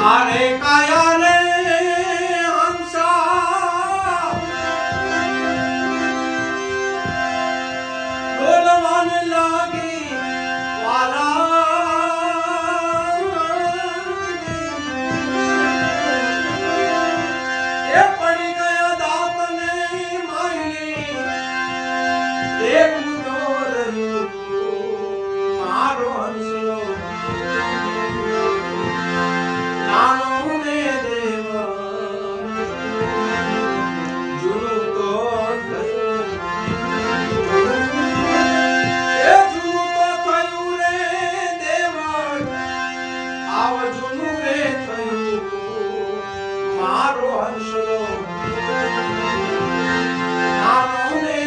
અરે કાયા રે હંસા ડોલવાને લાગી વાલા એ પડી ગયા દાંતને માયલી એક મારો હંસલો નાનો ને દેવ જૂનું તો થયું એ જૂનું તો થયું રે દેવ આવ જૂનું રે થયું મારો હંસલો નાનો ને